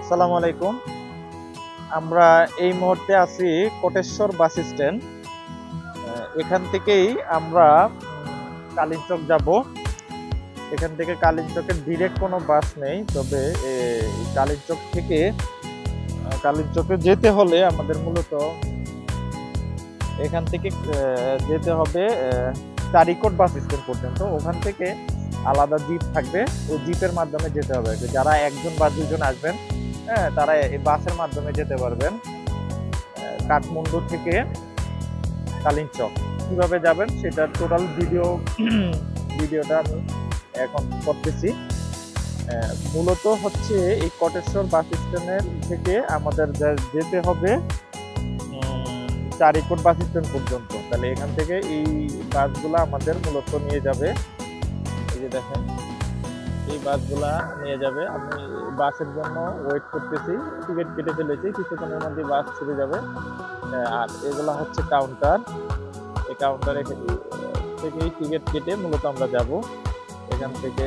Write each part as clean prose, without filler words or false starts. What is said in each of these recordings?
আসসালামু আলাইকুম। আমরা এই মুহূর্তে আছি কোটেশ্বর বাস স্ট্যান্ড। এখান থেকেই আমরা কালিচক যাব। এখান থেকে কালিচকের ডিরেক্ট কোনো বাস নেই, তবে কালিচক থেকে কালিচকে যেতে হলে আমাদের মূলত এখান থেকে যেতে হবে চারিকোট বাস স্ট্যান্ড পর্যন্ত। ওখান থেকে আলাদা জিপ থাকবে, ওই জিপের মাধ্যমে যেতে হবে। যারা একজন বা দুজন আসবেন তারা এই বাসের মাধ্যমে যেতে পারবেন কাঠমান্ডু থেকে কালিচক। কিভাবে যাবেন সেটার টোটাল ভিডিওটা আমি এখন করতেছি। মূলত হচ্ছে এই কোটেশ্বর বাস স্ট্যান্ডের থেকে আমাদের যেতে হবে চারিকোট বাস স্ট্যান্ড পর্যন্ত। তাহলে এখান থেকে এই বাসগুলো আমাদের মূলত নিয়ে যাবে। এই যে দেখেন, এই বাসগুলা নিয়ে যাবে। আমি বাসের জন্য ওয়েট করতেছি, টিকিট কেটে ফেলেছি, কিছুক্ষণের মধ্যে বাস ছেড়ে যাবে। আর এগুলা হচ্ছে কাউন্টার। এই কাউন্টারে থেকেই টিকিট কেটে মূলত আমরা যাব এখান থেকে।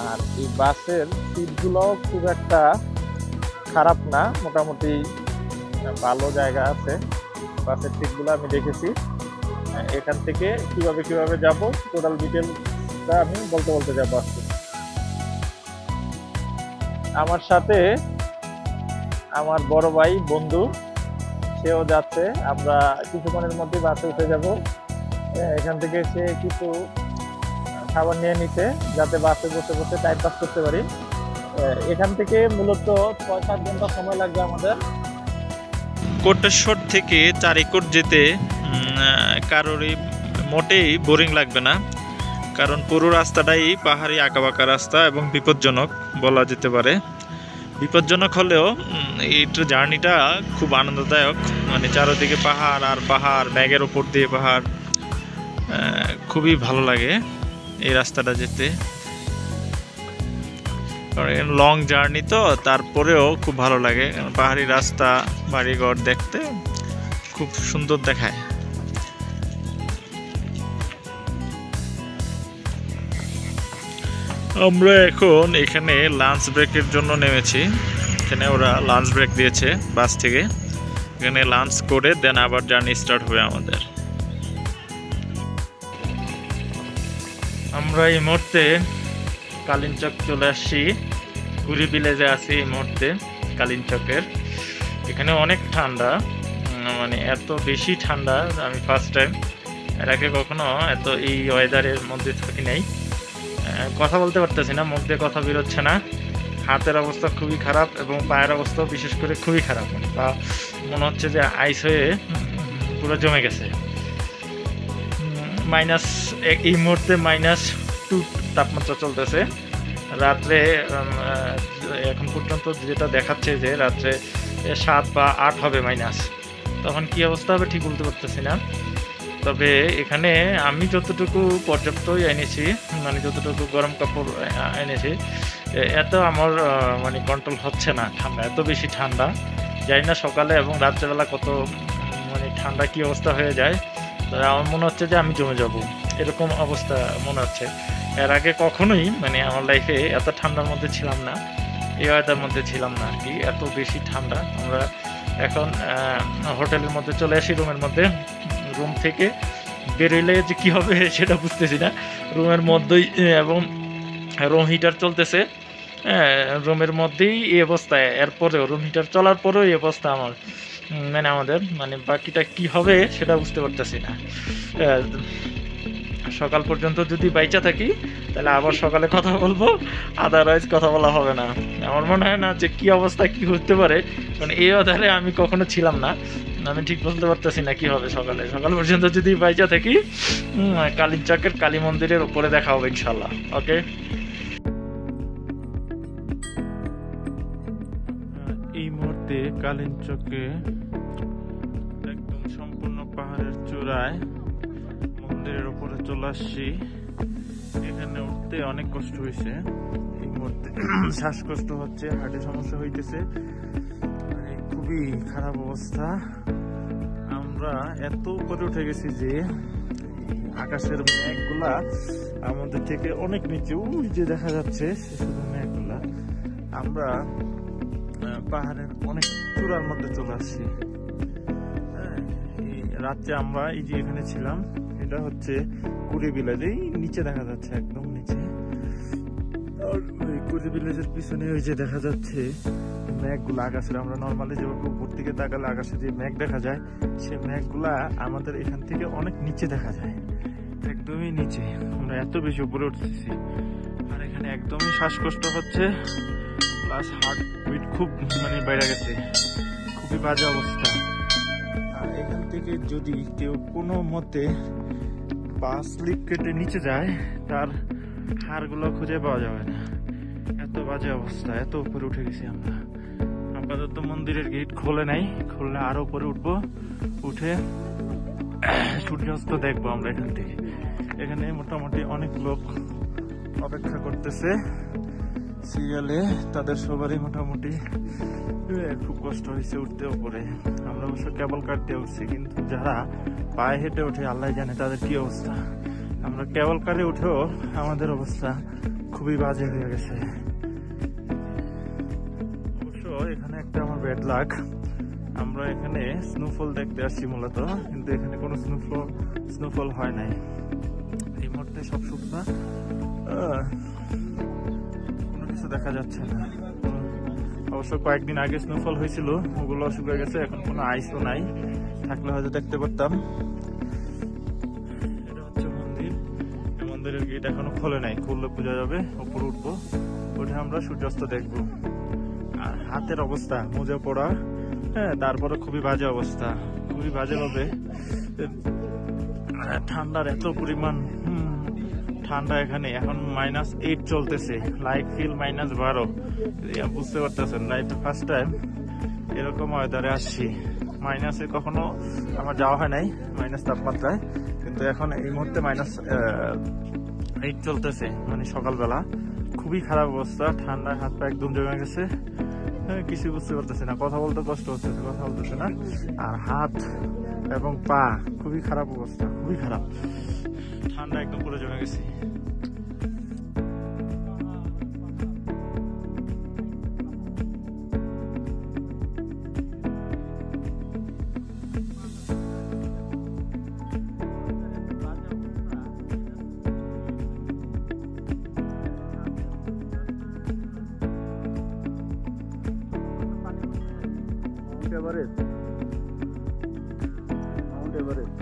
আর এই বাসের সিটগুলো খুব একটা খারাপ না, মোটামুটি ভালো জায়গা আছে বাসের সিটগুলো, আমি দেখেছি। এখান থেকে কিভাবে যাব টোটাল ডিটেলসটা আমি বলতে যাবো আজকে। আমার সাথে আমার বড় ভাই বন্ধু, সেও যাচ্ছে। আমরা কিছুক্ষণের মধ্যে বাসে উঠে যাব। এখান থেকে সে কিছু খাবার নিয়ে নিতে, যাতে বাসে বসে বসে টাইম পাস করতে পারি। এখান থেকে মূলত 6-7 ঘন্টা সময় লাগবে আমাদের। কোটেশ্বর থেকে চারিকোট যেতে কারোরই মোটেই বোরিং লাগবে না, কারণ পুরো রাস্তাটাই পাহাড়ি আঁকাবাঁকা রাস্তা এবং বিপজ্জনক বলা যেতে পারে। বিপজ্জনক হলেও এই জার্নিটা খুব আনন্দদায়ক। মানে চারদিকে পাহাড় আর পাহাড়, ব্যাগের ওপর দিয়ে পাহাড়, খুবই ভালো লাগে এই রাস্তাটা যেতে। লং জার্নি তো, তারপরেও খুব ভালো লাগে। পাহাড়ি রাস্তা, বাড়িঘর দেখতে খুব সুন্দর দেখায়। আমরা এখন এখানে লাঞ্চ ব্রেকের জন্য নেমেছি। এখানে ওরা লাঞ্চ ব্রেক দিয়েছে বাস থেকে। এখানে লাঞ্চ করে দেন আবার জার্নি স্টার্ট হবে আমাদের। আমরা এই মুহূর্তে কালিচক চলে আসছি, কুড়ি ভিলেজে আছি এই মুহূর্তে কালিচকের। এখানে অনেক ঠান্ডা, মানে এত বেশি ঠান্ডা আমি ফার্স্ট টাইম, এর আগে কখনো এত এই ওয়েদারের মধ্যে থাকি নাই। কথা বলতে পারতেছি না, মুখ দিয়ে কথা বেরোচ্ছে না। হাতের অবস্থা খুবই খারাপ এবং পায়ের অবস্থা বিশেষ করে খুবই খারাপ। পা মনে হচ্ছে যে আইস হয়ে পুরো জমে গেছে। এই মুহূর্তে -2 তাপমাত্রা চলতেছে। রাত্রে এখন পর্যন্ত যেটা দেখাচ্ছে যে রাত্রে 7 বা 8 হবে মাইনাস। তখন কি অবস্থা হবে ঠিক বলতে পারতেছি না। তবে এখানে আমি যতটুকু পর্যাপ্তই এনেছি, মানে যতটুকু গরম কাপড় এনেছি, এত আমার মানে কন্ট্রোল হচ্ছে না ঠান্ডা, এত বেশি ঠান্ডা। জানি না সকালে এবং রাত্রেবেলা কত মানে ঠান্ডা কি অবস্থা হয়ে যায়। আমার মনে হচ্ছে যে আমি জমে যাব, এরকম অবস্থা মনে হচ্ছে। এর আগে কখনোই মানে আমার লাইফে এত ঠান্ডার মধ্যে ছিলাম না, এই ওয়েদার মধ্যে ছিলাম না আর কি, এত বেশি ঠান্ডা। আমরা এখন হোটেলের মধ্যে চলে আসি, রুমের মধ্যে। রুম থেকে বেরোলে যে কী হবে সেটা বুঝতেছি না। রুমের মধ্যেই এবং রুম হিটার চলতেছে, রুমের মধ্যেই এই অবস্থা। এরপরেও রুম হিটার চলার পরেও এই অবস্থা আমার, মানে আমাদের মানে বাকিটা কি হবে সেটা বুঝতে পারতেছি না। সকাল পর্যন্ত যদি বাইচা থাকি তাহলে আবার সকালে কথা বলবো, আদারওয়াইজ কথা বলা হবে না। আমার মনে হয় না যে কি অবস্থা কি হতে পারে, মানে এই আধারে আমি কখনো ছিলাম না, আমি ঠিক বলতে পারতেছি না কি হবে সকাল পর্যন্ত যদি বাইচা থাকি। কালিচকের কালী মন্দিরের উপরে দেখা হবে ইনশাল্লাহ। ওকে, এই মুহূর্তে কালিচকে একদম সম্পূর্ণ পাহাড়ের চূড়ায় মন্দিরের উপরে চলে আসছি। এখানে উঠতে অনেক কষ্ট হয়েছে, এই মুহূর্তে শ্বাসকষ্ট হচ্ছে, হার্টের সমস্যা হইতেছে, মানে খুবই খারাপ অবস্থা। আমরা এত উপরে উঠে গেছি যে আকাশের মেঘগুলা আমাদের থেকে অনেক নিচে, ওই যে দেখা যাচ্ছে শুধু মেঘগুলা। আমরা পাহাড়ের অনেক চূড়ার মধ্যে চলে আসছি। হ্যাঁ, এই রাত্রে আমরা এই যে এখানে ছিলাম, এটা হচ্ছে কুড়ি ভিলেজ, এই নিচে দেখা যাচ্ছে একদম নিচে। আর ওই কুড়ি ভিলেজের পিছনে ওই যে দেখা যাচ্ছে মেঘগুলো আকাশের, আমরা নর্মালি যেভাবে উপর থেকে তাকালে আকাশে যে মেঘ দেখা যায়, সেই মেঘগুলা আমাদের এখান থেকে অনেক নিচে দেখা যায়, একদমই নিচে। আমরা এত বেশি উপরে উঠতেছি, আর এখানে একদমই শ্বাসকষ্ট হচ্ছে, প্লাস হার্ট বিট খুব বেড়ে গেছে, খুবই বাজে অবস্থা। আর এখান থেকে যদি কেউ কোনো মতে পা স্লিপ কেটে নিচে যায়, তার হাড়গুলো খুঁজে পাওয়া যাবে না, এত বাজে অবস্থা, এত উপরে উঠে গেছি আমরা। আপাতত মন্দিরের গেট খোলে নাই, খুললে আরো উপরে উঠবো, উঠে সূর্যাস্ত দেখবো আমরা এখান থেকে। এখানে মোটামুটি অনেক লোক অপেক্ষা করতেছে সিরিয়ালে, তাদের সবারই মোটামুটি খুব কষ্ট হয়েছে উঠতে উপরে। আমরা অবশ্য কেবল কার দিয়ে উঠছি, কিন্তু যারা পায়ে হেঁটে ওঠে আল্লাহ জানে তাদের কি অবস্থা। আমরা কেবল কারে উঠেও আমাদের অবস্থা খুবই বাজে হয়ে গেছে। অবশ্য এখানে একটা আমার ব্যাড লাক, আমরা এখানে স্নোফল দেখতে আসছি মূলত, কিন্তু এখানে কোনো স্নোফল হয় নাই এই মুহূর্তে, সব শুকনা, কোনো কিছু দেখা যাচ্ছে না। অবশ্য কয়েকদিন আগে স্নোফল হয়েছিল, ওগুলো শুকিয়ে গেছে, এখন কোনো আইসও নাই, থাকলে হয়তো দেখতে পারতাম। এটা হচ্ছে মন্দির, মন্দিরের গেট এখনো খোলে নাই, খুললে বোঝা যাবে, উপরে উঠবো, উঠে আমরা সূর্যাস্ত দেখবো। আর হাতের অবস্থা মোজা পড়া, হ্যাঁ, তারপরে খুবই বাজে অবস্থা, খুবই বাজে ভাবে। ঠান্ডার এত পরিমাণ ঠান্ডা, এখানে এখন -8 চলতেছে, লাইট ফিল -12, বুঝতে পারতেছেন। লাইট ফার্স্ট টাইম এরকম ওয়েদারে আসছি, মাইনাসে কখনো আমার যাওয়া হয় নাই, মাইনাস তাপমাত্রায়, কিন্তু এখন এই মুহূর্তে -8 চলতেছে, সকালবেলা। খুবই খারাপ অবস্থা, ঠান্ডায় হাত পা একদম জমে গেছে, কিছু বুঝতে পারতেছে না, কথা বলতে কষ্ট হচ্ছে, কথা বলতেছে না। আর হাত এবং পা খুবই খারাপ অবস্থা, খুবই খারাপ, ঠান্ডা একদম পুরো জমে গেছে। Mount Everest.